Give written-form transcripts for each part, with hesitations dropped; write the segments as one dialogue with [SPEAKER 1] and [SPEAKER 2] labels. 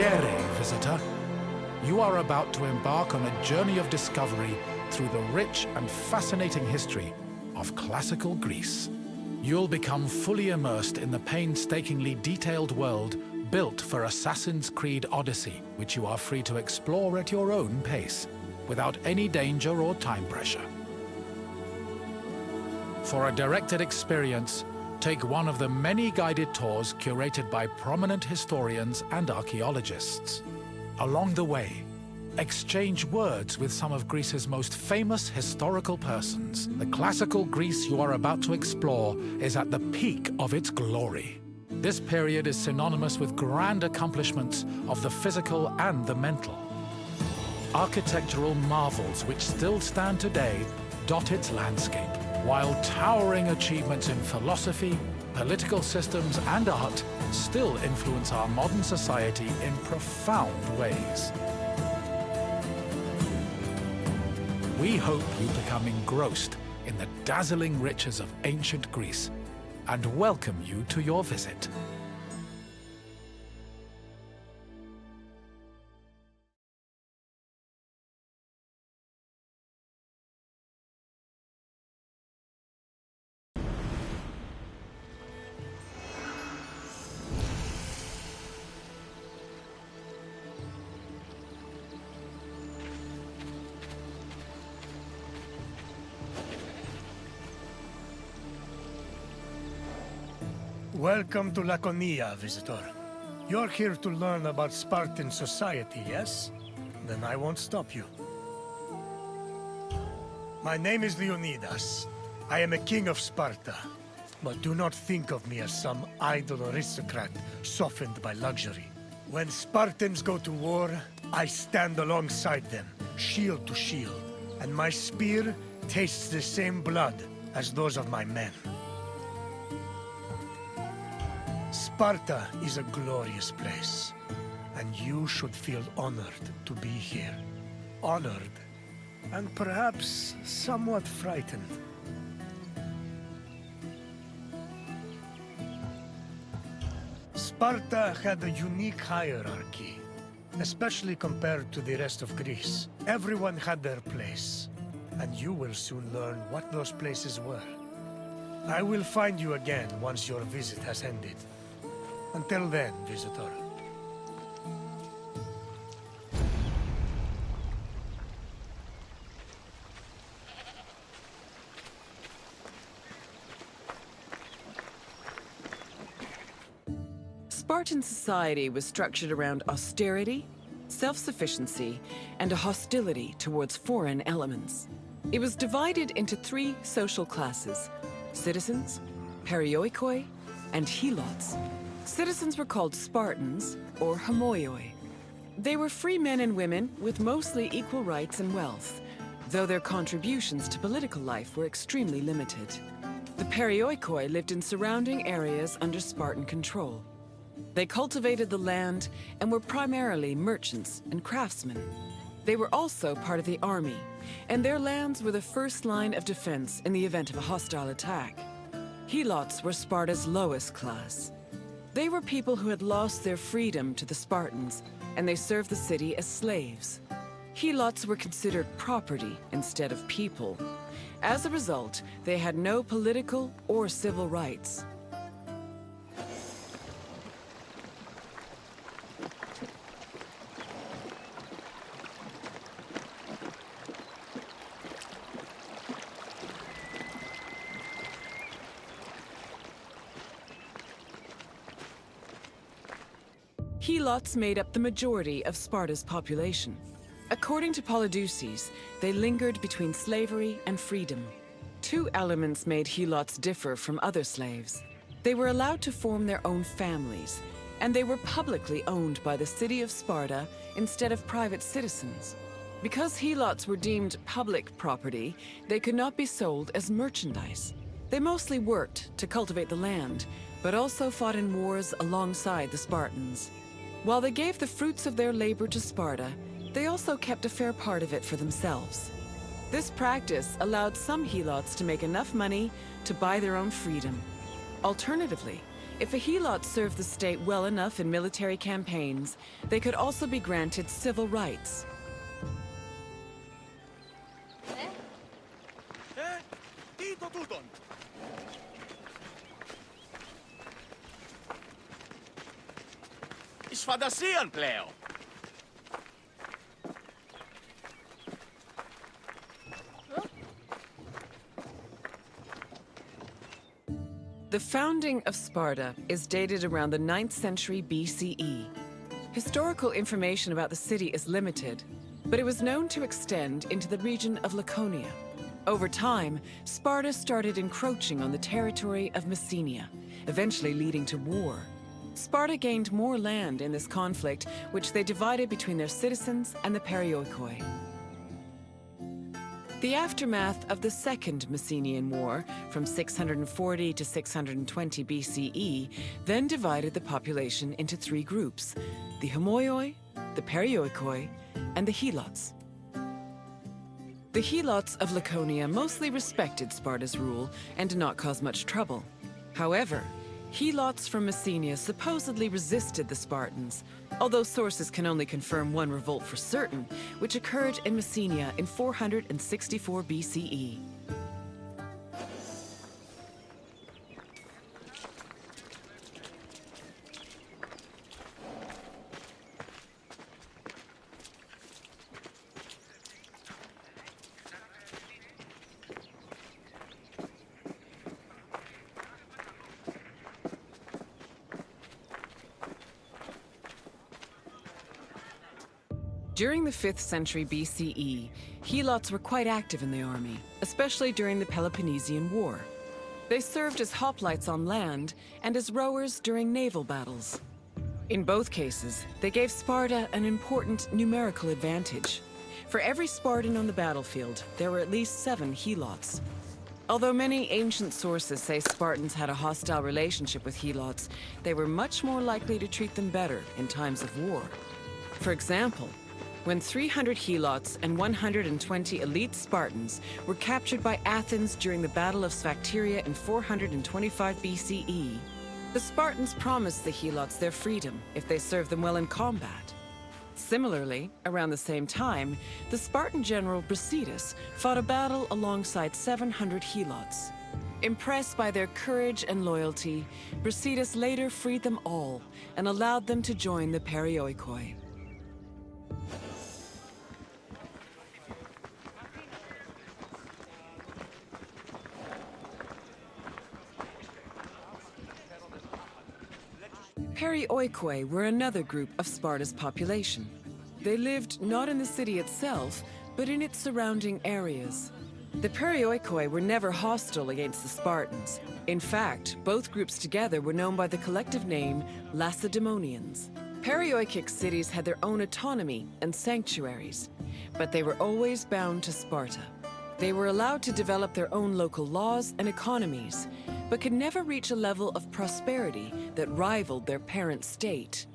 [SPEAKER 1] Care, visitor. You are about to embark on a journey of discovery through the rich and fascinating history of classical Greece. You'll become fully immersed in the painstakingly detailed world built for Assassin's Creed Odyssey, which you are free to explore at your own pace, without any danger or time pressure. For a directed experience, take one of the many guided tours curated by prominent historians and archaeologists. Along the way, exchange words with some of Greece's most famous historical persons. The classical Greece you are about to explore is at the peak of its glory. This period is synonymous with grand accomplishments of the physical and the mental. Architectural marvels which still stand today dot its landscape, while towering achievements in philosophy, political systems, and art still influence our modern society in profound ways. We hope you become engrossed in the dazzling riches of ancient Greece and welcome you to your visit.
[SPEAKER 2] Welcome to Laconia, visitor. You're here to learn about Spartan society, yes? Then I won't stop you. My name is Leonidas. I am a king of Sparta. But do not think of me as some idle aristocrat softened by luxury. When Spartans go to war, I stand alongside them, shield to shield, and my spear tastes the same blood as those of my men. Sparta is a glorious place, and you should feel honored to be here. Honored, and perhaps somewhat frightened. Sparta had a unique hierarchy, especially compared to the rest of Greece. Everyone had their place, and you will soon learn what those places were. I will find you again once your visit has ended. Until then, visitor.
[SPEAKER 3] Spartan society was structured around austerity, self-sufficiency, and a hostility towards foreign elements. It was divided into three social classes: citizens, perioikoi, and helots. Citizens were called Spartans, or homoioi. They were free men and women with mostly equal rights and wealth, though their contributions to political life were extremely limited. The perioikoi lived in surrounding areas under Spartan control. They cultivated the land and were primarily merchants and craftsmen. They were also part of the army, and their lands were the first line of defense in the event of a hostile attack. Helots were Sparta's lowest class. They were people who had lost their freedom to the Spartans, and they served the city as slaves. Helots were considered property instead of people. As a result, they had no political or civil rights. Helots made up the majority of Sparta's population. According to Polydeuces, they lingered between slavery and freedom. Two elements made Helots differ from other slaves. They were allowed to form their own families, and they were publicly owned by the city of Sparta instead of private citizens. Because Helots were deemed public property, they could not be sold as merchandise. They mostly worked to cultivate the land, but also fought in wars alongside the Spartans. While they gave the fruits of their labor to Sparta, they also kept a fair part of it for themselves. This practice allowed some Helots to make enough money to buy their own freedom. Alternatively, If a helot served the state well enough in military campaigns, they could also be granted civil rights.
[SPEAKER 4] Isfadasian, pleo.
[SPEAKER 3] The founding of Sparta is dated around the 9th century BCE. Historical information about the city is limited, but it was known to extend into the region of Laconia. Over time, Sparta started encroaching on the territory of Messenia, eventually leading to war. Sparta gained more land in this conflict, which they divided between their citizens and the Perioikoi. The aftermath of the Second Messenian War, from 640 to 620 BCE, then divided the population into three groups: the Homoioi, the Perioikoi, and the Helots. The Helots of Laconia mostly respected Sparta's rule and did not cause much trouble. However, Helots from Messenia supposedly resisted the Spartans, although sources can only confirm one revolt for certain, which occurred in Messenia in 464 BCE. During the 5th century BCE, Helots were quite active in the army, especially during the Peloponnesian War. They served as hoplites on land and as rowers during naval battles. In both cases, they gave Sparta an important numerical advantage. For every Spartan on the battlefield, there were at least 7 Helots. Although many ancient sources say Spartans had a hostile relationship with Helots, they were much more likely to treat them better in times of war. For example, when 300 Helots and 120 elite Spartans were captured by Athens during the Battle of Sphacteria in 425 BCE, the Spartans promised the Helots their freedom if they served them well in combat. Similarly, around the same time, the Spartan general Brasidas fought a battle alongside 700 Helots. Impressed by their courage and loyalty, Brasidas later freed them all and allowed them to join the Perioikoi. Perioikoi were another group of Sparta's population. They lived not in the city itself, but in its surrounding areas. The Perioikoi were never hostile against the Spartans. In fact, both groups together were known by the collective name Lacedaemonians. Perioikic cities had their own autonomy and sanctuaries, but they were always bound to Sparta. They were allowed to develop their own local laws and economies, but could never reach a level of prosperity that rivaled their parent state.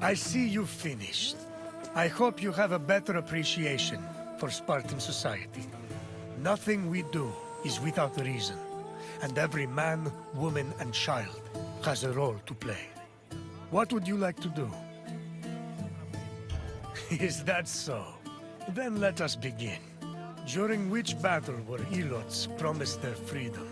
[SPEAKER 2] I see you've finished. I hope you have a better appreciation for Spartan society. Nothing we do is without reason, and every man, woman, and child has a role to play. What would you like to do? Is that so? Then let us begin. During which battle were Helots promised their freedom?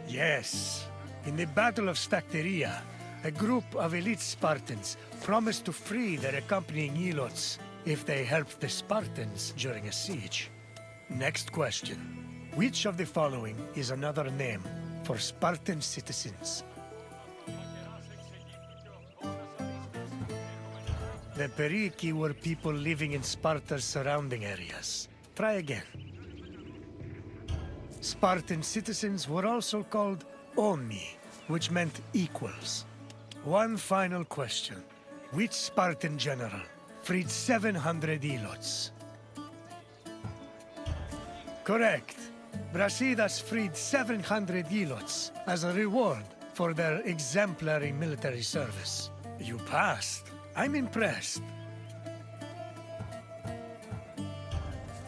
[SPEAKER 2] Yes, in the Battle of Sphacteria, a group of elite Spartans promised to free their accompanying Helots if they helped the Spartans during a siege. Next question. Which of the following is another name for Spartan citizens? The Periki were people living in Sparta's surrounding areas. Try again. Spartan citizens were also called Omni, which meant equals. One final question. Which Spartan general freed 700 Helots? Correct. Brasidas freed 700 helots as a reward for their exemplary military service. You passed. I'm impressed.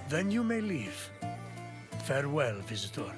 [SPEAKER 2] Then you may leave. Farewell, visitor.